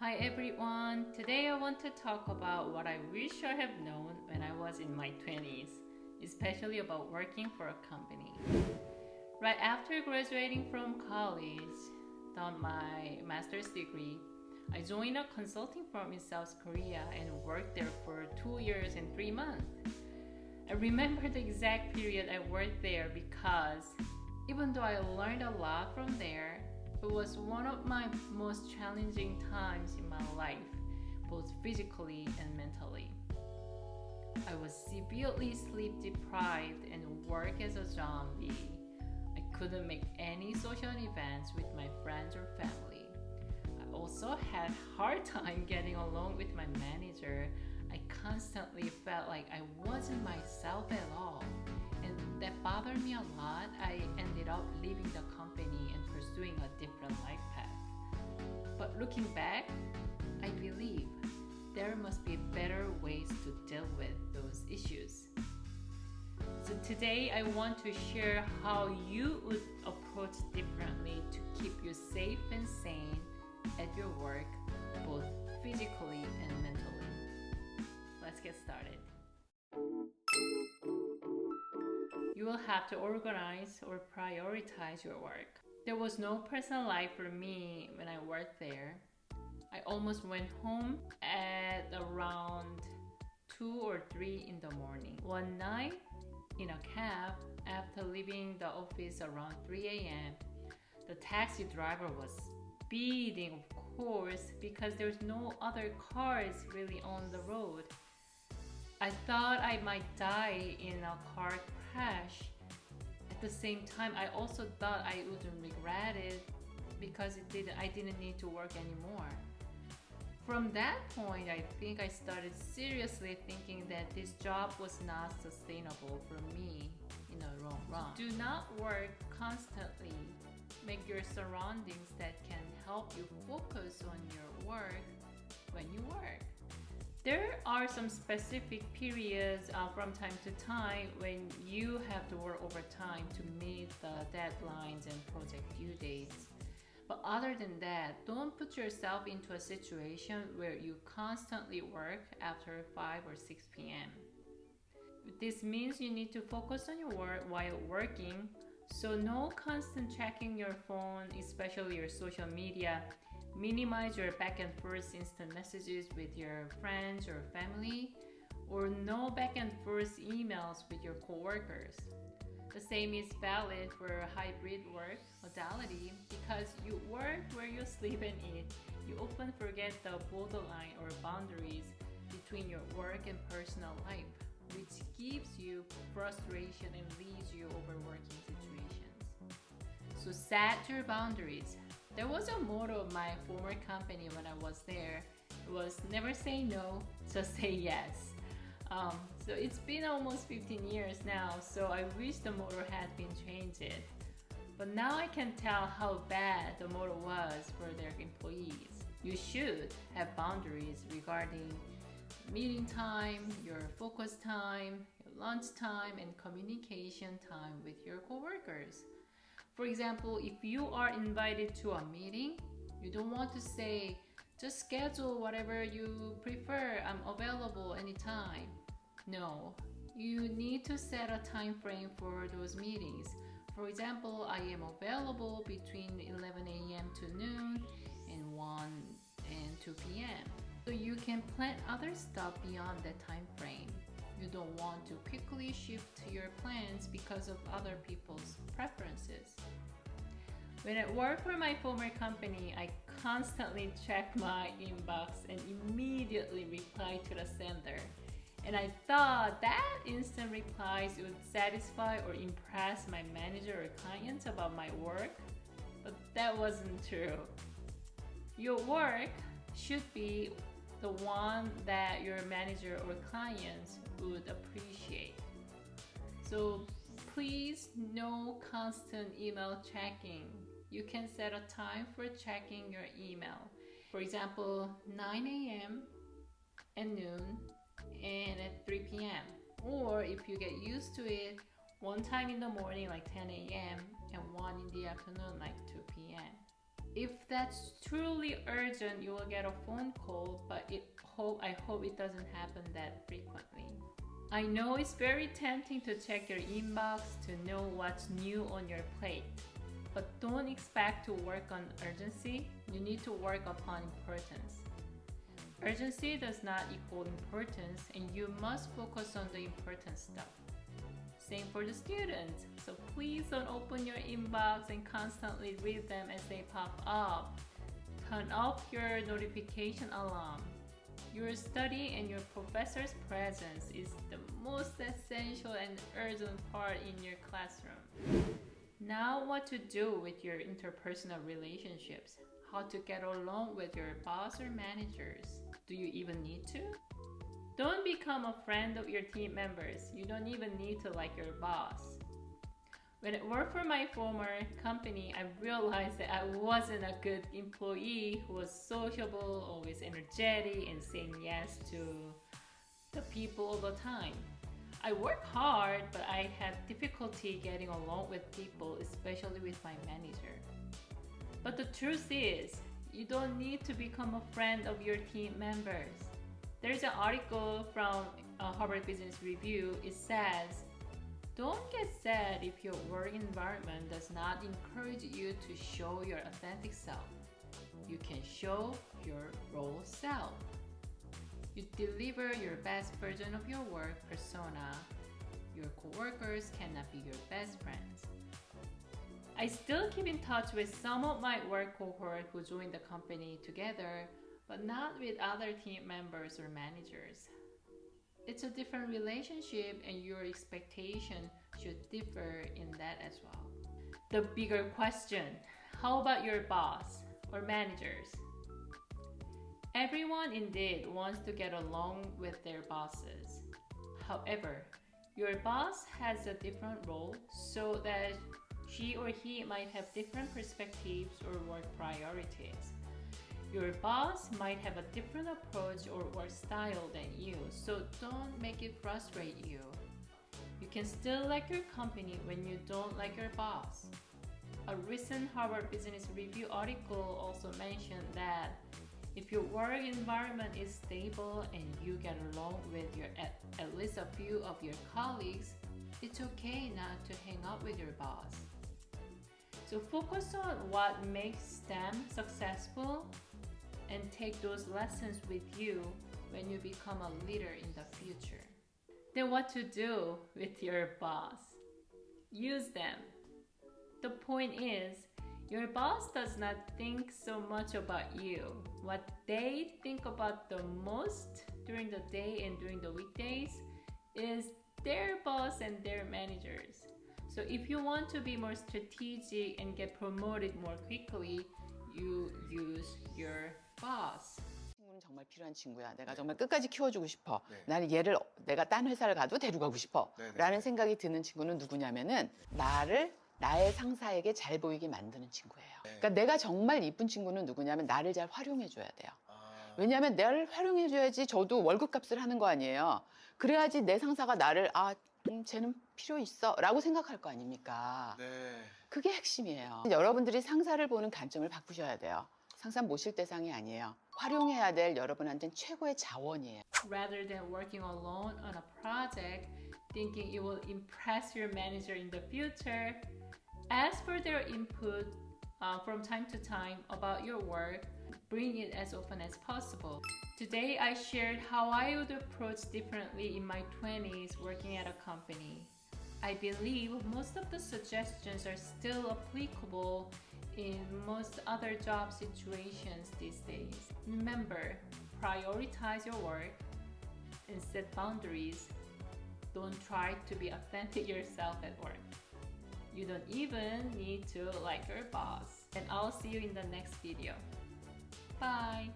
Hi everyone, today I want to talk about what I wish I have known when I was in my 20s, especially about working for a company. Right after graduating from college, done my master's degree, I joined a consulting firm in South Korea and worked there for 2 years and 3 months. I remember the exact period I worked there because even though I learned a lot from there, it was one of my most challenging times in my life, both physically and mentally. I was severely sleep deprived and worked as a zombie. I couldn't make any social events with my friends or family. I also had hard time getting along with my manager. I constantly felt like I wasn't myself at all. And that bothered me a lot. I ended up leaving the company and pursuing a different life path. But looking back, I believe there must be better ways to deal with those issues. So today I want to share how you would approach differently to keep you safe and sane at your work, both physically and mentally. Let's get started. You will have to organize or prioritize your work. There was no personal life for me when I worked there. I almost went home at around 2 or 3 in the morning. One night, in a cab, after leaving the office around 3 a.m., the taxi driver was speeding, of course, because there's no other cars really on the road. I thought I might die in a car crash. At the same time, I also thought I wouldn't regret it because I didn't need to work anymore. From that point, I think I started seriously thinking that this job was not sustainable for me in the long run. Do not work constantly. Make your surroundings that can help you focus on your work when you work. There are some specific periods from time to time when you have to work overtime to meet the deadlines and project due dates. But other than that, don't put yourself into a situation where you constantly work after 5 or 6 p.m. This means you need to focus on your work while working, so no constant checking your phone, especially your social media. Minimize your back and forth instant messages with your friends or family, or no back and forth emails with your coworkers. The same is valid for hybrid work modality because you work where you sleep and eat. You often forget the borderline or boundaries between your work and personal life, which gives you frustration and leaves you overworking situations. So set your boundaries. There was a motto of my former company when I was there. It was never say no, just say yes. So it's been almost 15 years now, so I wish the motto had been changed. But now I can tell how bad the motto was for their employees. You should have boundaries regarding meeting time, your focus time, your lunch time, and communication time with your coworkers. For example, if you are invited to a meeting, you don't want to say, just schedule whatever you prefer, I'm available anytime. No, you need to set a time frame for those meetings. For example, I am available between 11 a.m. to noon and 1 and 2 p.m. So you can plan other stuff beyond that time frame. You don't want to quickly shift your plans because of other people's preferences. When I worked for my former company, I constantly checked my inbox and immediately replied to the sender. And I thought that instant replies would satisfy or impress my manager or clients about my work, but that wasn't true. Your work should be the one that your manager or clients would appreciate. So please, no constant email checking. You can set a time for checking your email. For example, 9 a.m. and noon and at 3 p.m. Or if you get used to it, one time in the morning like 10 a.m. and one in the afternoon like 2 p.m. If that's truly urgent, you will get a phone call, but I hope it doesn't happen that frequently. I know it's very tempting to check your inbox to know what's new on your plate, but don't expect to work on urgency. You need to work upon importance. Urgency does not equal importance, and you must focus on the important stuff. Same for the students, so please don't open your inbox and constantly read them as they pop up. Turn off your notification alarm. Your study and your professor's presence is the most essential and urgent part in your classroom. Now, what to do with your interpersonal relationships? How to get along with your boss or managers? Do you even need to? Don't become a friend of your team members. You don't even need to like your boss. When I worked for my former company, I realized that I wasn't a good employee who was sociable, always energetic, and saying yes to the people all the time. I work hard, but I had difficulty getting along with people, especially with my manager. But the truth is, you don't need to become a friend of your team members. There's an article from Harvard Business Review. It says, don't get sad if your work environment does not encourage you to show your authentic self. You can show your raw self. You deliver your best version of your work persona. Your coworkers cannot be your best friends. I still keep in touch with some of my work cohort who joined the company together, but not with other team members or managers. It's a different relationship, and your expectation should differ in that as well. The bigger question, how about your boss or managers? Everyone indeed wants to get along with their bosses. However, your boss has a different role, so that she or he might have different perspectives or work priorities. Your boss might have a different approach or work style than you, so don't make it frustrate you. You can still like your company when you don't like your boss. A recent Harvard Business Review article also mentioned that if your work environment is stable and you get along with at least a few of your colleagues, it's okay not to hang out with your boss. So focus on what makes them successful and take those lessons with you when you become a leader in the future. Then what to do with your boss? Use them. The point is, your boss does not think so much about you. What they think about the most during the day and during the weekdays is their boss and their managers. So if you want to be more strategic and get promoted more quickly, you use your boss. 친구는 정말 필요한 친구야. 내가 정말 끝까지 키워주고 싶어. 나는 얘를 내가 딴 회사를 가도 데려가고 싶어. 라는 생각이 드는 친구는 누구냐면은 나의 상사에게 잘 보이게 만드는 친구예요. 그러니까 내가 정말 이쁜 친구는 누구냐면 나를 잘 활용해줘야 돼요. 왜냐하면 나를 활용해줘야지 저도 월급값을 하는 거 아니에요. 그래야지 내 상사가 나를 쟤는 필요 있어 라고 생각할 거 아닙니까? 그게 핵심이에요. 여러분들이 상사를 보는 관점을 바꾸셔야 돼요. 상사 모실 대상이 아니에요. 활용해야 될 여러분한테는 최고의 자원이에요. Rather than working alone on a project, thinking it will impress your manager in the future, ask for their input from time to time about your work. Bring it as often as possible. Today, I shared how I would approach differently in my 20s working at a company. I believe most of the suggestions are still applicable in most other job situations these days. Remember, prioritize your work and set boundaries. Don't try to be authentic yourself at work. You don't even need to like your boss. And I'll see you in the next video. Bye!